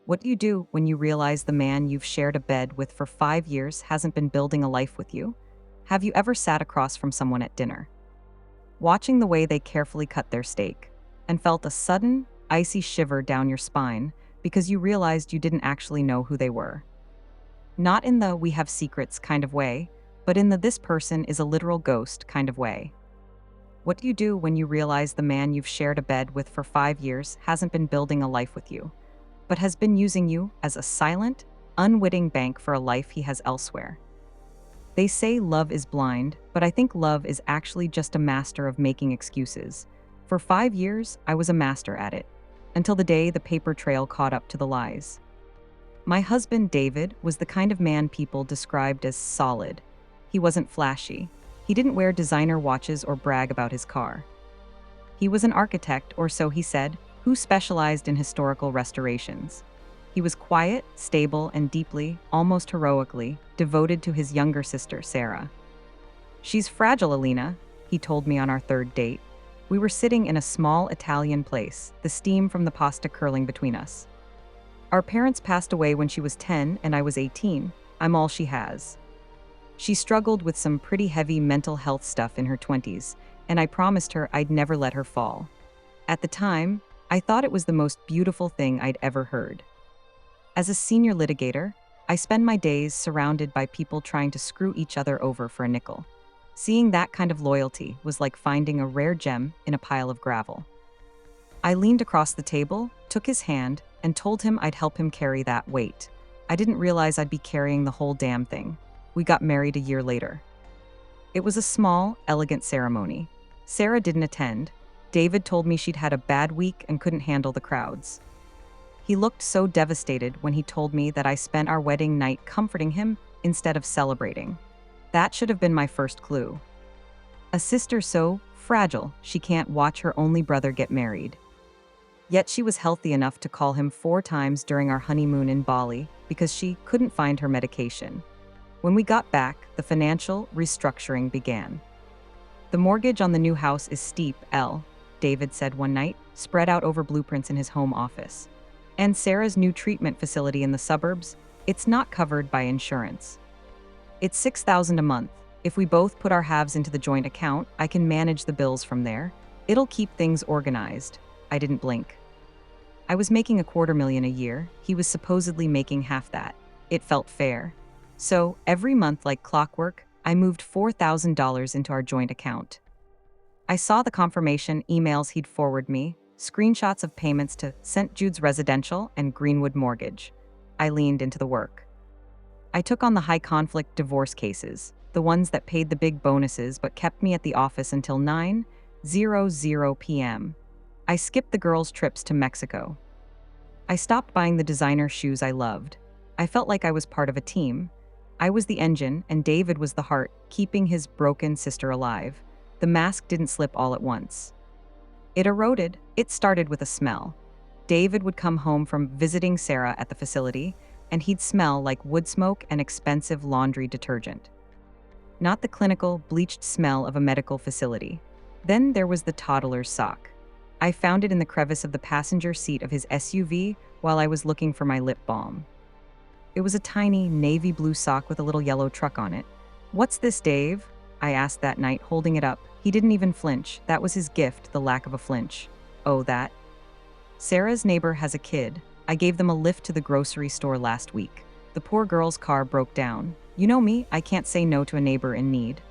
What do you do when you realize the man you've shared a bed with for 5 years hasn't been building a life with you? Have you ever sat across from someone at dinner, watching the way they carefully cut their steak, and felt a sudden, icy shiver down your spine because you realized you didn't actually know who they were? Not in the we have secrets kind of way, but in the this person is a literal ghost kind of way. What do you do when you realize the man you've shared a bed with for 5 years hasn't been building a life with you, but has been using you as a silent, unwitting bank for a life he has elsewhere? They say love is blind, but I think love is actually just a master of making excuses. For 5 years, I was a master at it, until the day the paper trail caught up to the lies. My husband, David, was the kind of man people described as solid. He wasn't flashy. He didn't wear designer watches or brag about his car. He was an architect, or so he said, who specialized in historical restorations. He was quiet, stable, and deeply, almost heroically, devoted to his younger sister, Sarah. "She's fragile, Alina," he told me on our third date. We were sitting in a small Italian place, the steam from the pasta curling between us. "Our parents passed away when she was 10 and I was 18. I'm all she has. She struggled with some pretty heavy mental health stuff in her 20s, and I promised her I'd never let her fall. At the time, I thought it was the most beautiful thing I'd ever heard." As a senior litigator, I spend my days surrounded by people trying to screw each other over for a nickel. Seeing that kind of loyalty was like finding a rare gem in a pile of gravel. I leaned across the table, took his hand, and told him I'd help him carry that weight. I didn't realize I'd be carrying the whole damn thing. We got married a year later. It was a small, elegant ceremony. Sarah didn't attend. David told me she'd had a bad week and couldn't handle the crowds. He looked so devastated when he told me that I spent our wedding night comforting him instead of celebrating. That should have been my first clue. A sister so fragile she can't watch her only brother get married. Yet she was healthy enough to call him 4 times during our honeymoon in Bali because she couldn't find her medication. When we got back, the financial restructuring began. "The mortgage on the new house is steep, David said one night, spread out over blueprints in his home office. "And Sarah's new treatment facility in the suburbs, it's not covered by insurance. It's $6,000 a month. If we both put our halves into the joint account, I can manage the bills from there. It'll keep things organized." I didn't blink. I was making $250,000 a year. He was supposedly making half that. It felt fair. So, every month like clockwork, I moved $4,000 into our joint account. I saw the confirmation emails he'd forward me, screenshots of payments to St. Jude's Residential and Greenwood Mortgage. I leaned into the work. I took on the high-conflict divorce cases, the ones that paid the big bonuses but kept me at the office until 9:00 p.m. I skipped the girls' trips to Mexico. I stopped buying the designer shoes I loved. I felt like I was part of a team. I was the engine, and David was the heart, keeping his broken sister alive. The mask didn't slip all at once. It eroded. It started with a smell. David would come home from visiting Sarah at the facility, and he'd smell like wood smoke and expensive laundry detergent. Not the clinical, bleached smell of a medical facility. Then there was the toddler's sock. I found it in the crevice of the passenger seat of his SUV while I was looking for my lip balm. It was a tiny, navy blue sock with a little yellow truck on it. "What's this, Dave?" I asked that night, holding it up. He didn't even flinch. That was his gift, the lack of a flinch. "Oh, that? Sarah's neighbor has a kid. I gave them a lift to the grocery store last week. The poor girl's car broke down. You know me, I can't say no to a neighbor in need."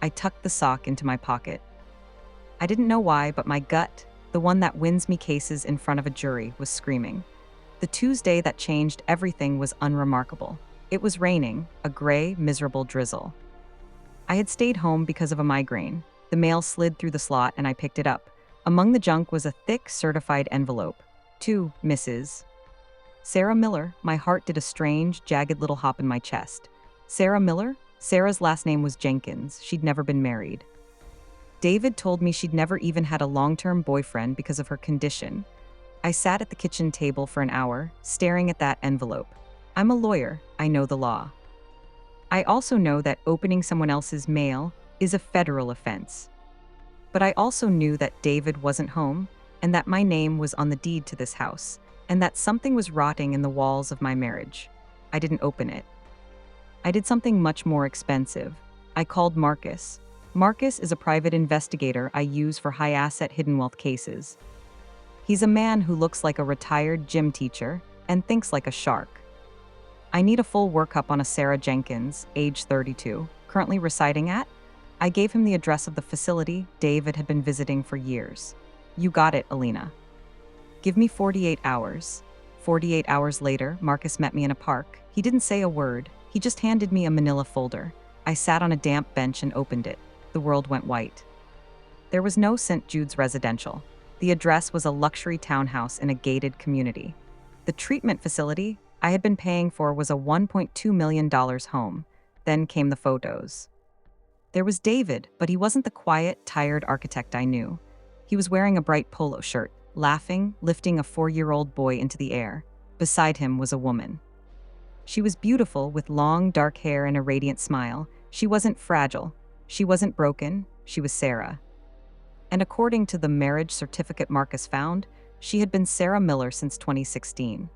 I tucked the sock into my pocket. I didn't know why, but my gut, the one that wins me cases in front of a jury, was screaming. The Tuesday that changed everything was unremarkable. It was raining, a gray, miserable drizzle. I had stayed home because of a migraine. The mail slid through the slot and I picked it up. Among the junk was a thick, certified envelope. "To Mrs. Sarah Miller." My heart did a strange, jagged little hop in my chest. Sarah Miller? Sarah's last name was Jenkins. She'd never been married. David told me she'd never even had a long-term boyfriend because of her condition. I sat at the kitchen table for an hour, staring at that envelope. I'm a lawyer. I know the law. I also know that opening someone else's mail is a federal offense. But I also knew that David wasn't home and that my name was on the deed to this house, and that something was rotting in the walls of my marriage. I didn't open it. I did something much more expensive. I called Marcus. Marcus is a private investigator I use for high-asset hidden wealth cases. He's a man who looks like a retired gym teacher and thinks like a shark. I need a full workup on a Sarah Jenkins, age 32, currently residing at. I gave him the address of the facility David had been visiting for years. You got it, Alina. Give me 48 hours. 48 hours later, Marcus met me in a park. He didn't say a word. He just handed me a manila folder. I sat on a damp bench and opened it. The world went white. There was no St. Jude's residential. The address was a luxury townhouse in a gated community. The treatment facility I had been paying for was a $1.2 million home. Then came the photos. There was David, but he wasn't the quiet, tired architect I knew. He was wearing a bright polo shirt, laughing, lifting a 4-year-old boy into the air. Beside him was a woman. She was beautiful with long, dark hair and a radiant smile. She wasn't fragile. She wasn't broken. She was Sarah. And according to the marriage certificate Marcus found, she had been Sarah Miller since 2016.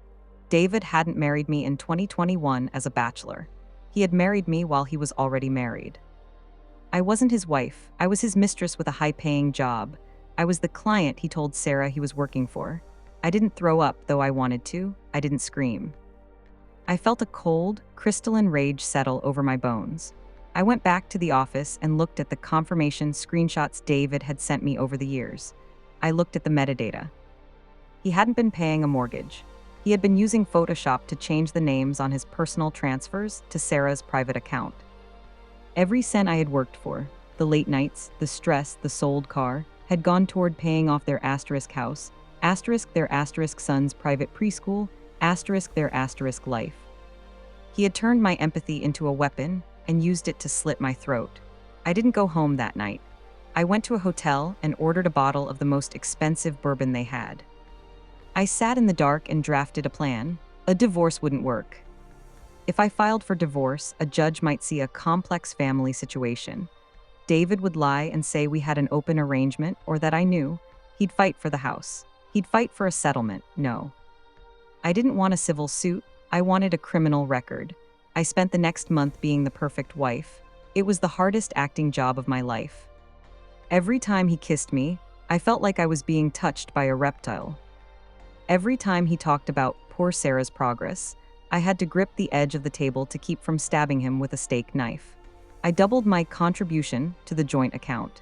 David hadn't married me in 2021 as a bachelor. He had married me while he was already married. I wasn't his wife. I was his mistress with a high-paying job. I was the client he told Sarah he was working for. I didn't throw up, though I wanted to. I didn't scream. I felt a cold, crystalline rage settle over my bones. I went back to the office and looked at the confirmation screenshots David had sent me over the years. I looked at the metadata. He hadn't been paying a mortgage. He had been using Photoshop to change the names on his personal transfers to Sarah's private account. Every cent I had worked for, the late nights, the stress, the sold car, had gone toward paying off their asterisk house, asterisk their asterisk son's private preschool, asterisk their asterisk life. He had turned my empathy into a weapon and used it to slit my throat. I didn't go home that night. I went to a hotel and ordered a bottle of the most expensive bourbon they had. I sat in the dark and drafted a plan. A divorce wouldn't work. If I filed for divorce, a judge might see a complex family situation. David would lie and say we had an open arrangement or that I knew. He'd fight for the house. He'd fight for a settlement. No. I didn't want a civil suit. I wanted a criminal record. I spent the next month being the perfect wife. It was the hardest acting job of my life. Every time he kissed me, I felt like I was being touched by a reptile. Every time he talked about poor Sarah's progress, I had to grip the edge of the table to keep from stabbing him with a steak knife. I doubled my contribution to the joint account.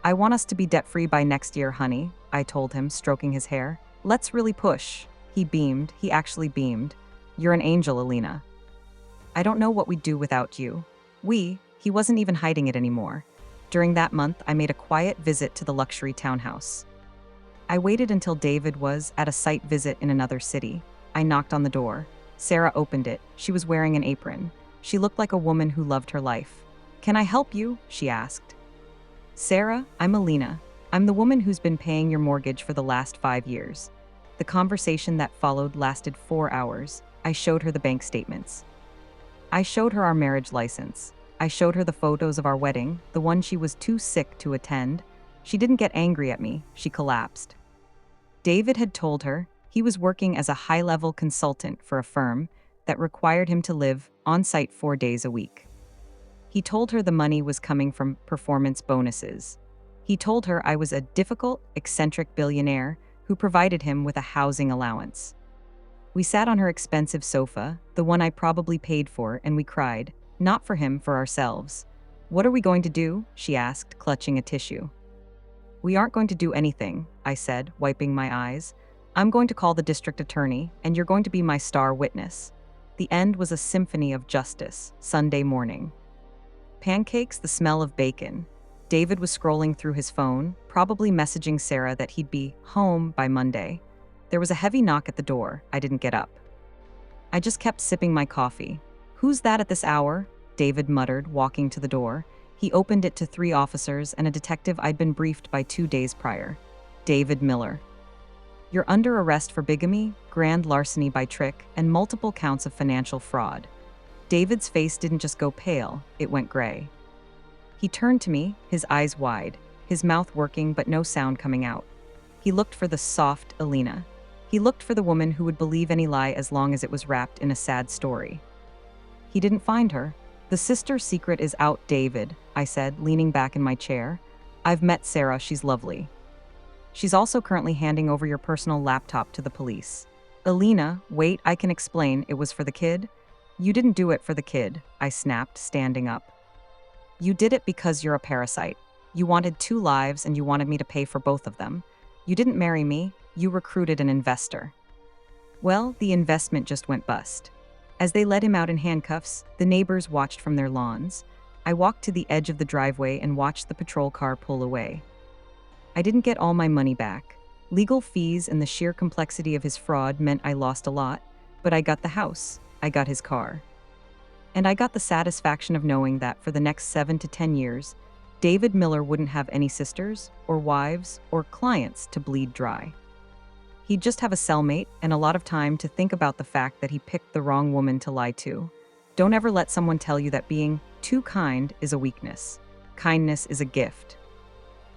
I want us to be debt-free by next year, honey, I told him, stroking his hair. Let's really push. He beamed. He actually beamed. You're an angel, Alina. I don't know what we'd do without you. He wasn't even hiding it anymore. During that month, I made a quiet visit to the luxury townhouse. I waited until David was at a site visit in another city. I knocked on the door. Sarah opened it. She was wearing an apron. She looked like a woman who loved her life. Can I help you? She asked. Sarah, I'm Alina. I'm the woman who's been paying your mortgage for the last 5 years. The conversation that followed lasted 4 hours. I showed her the bank statements. I showed her our marriage license. I showed her the photos of our wedding, the one she was too sick to attend. She didn't get angry at me. She collapsed. David had told her he was working as a high-level consultant for a firm that required him to live on-site 4 days a week. He told her the money was coming from performance bonuses. He told her I was a difficult, eccentric billionaire who provided him with a housing allowance. We sat on her expensive sofa, the one I probably paid for, and we cried, not for him, for ourselves. What are we going to do? She asked, clutching a tissue. We aren't going to do anything, I said, wiping my eyes. I'm going to call the district attorney, and you're going to be my star witness. The end was a symphony of justice. Sunday morning. Pancakes, the smell of bacon. David was scrolling through his phone, probably messaging Sarah that he'd be home by Monday. There was a heavy knock at the door. I didn't get up. I just kept sipping my coffee. Who's that at this hour? David muttered, walking to the door. He opened it to 3 officers and a detective I'd been briefed by 2 days prior. David Miller. You're under arrest for bigamy, grand larceny by trick, and multiple counts of financial fraud. David's face didn't just go pale, it went gray. He turned to me, his eyes wide, his mouth working but no sound coming out. He looked for the soft Alina. He looked for the woman who would believe any lie as long as it was wrapped in a sad story. He didn't find her. The sister's secret is out, David, I said, leaning back in my chair. I've met Sarah, she's lovely. She's also currently handing over your personal laptop to the police. Alina, wait, I can explain, it was for the kid? You didn't do it for the kid, I snapped, standing up. You did it because you're a parasite. You wanted 2 lives and you wanted me to pay for both of them. You didn't marry me, you recruited an investor. Well, the investment just went bust. As they let him out in handcuffs, the neighbors watched from their lawns. I walked to the edge of the driveway and watched the patrol car pull away. I didn't get all my money back. Legal fees and the sheer complexity of his fraud meant I lost a lot, but I got the house, I got his car. And I got the satisfaction of knowing that for the next 7 to 10 years, David Miller wouldn't have any sisters, or wives, or clients to bleed dry. He'd just have a cellmate and a lot of time to think about the fact that he picked the wrong woman to lie to. Don't ever let someone tell you that being too kind is a weakness. Kindness is a gift.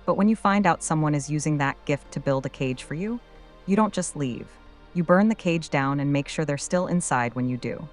But when you find out someone is using that gift to build a cage for you, you don't just leave. You burn the cage down and make sure they're still inside when you do.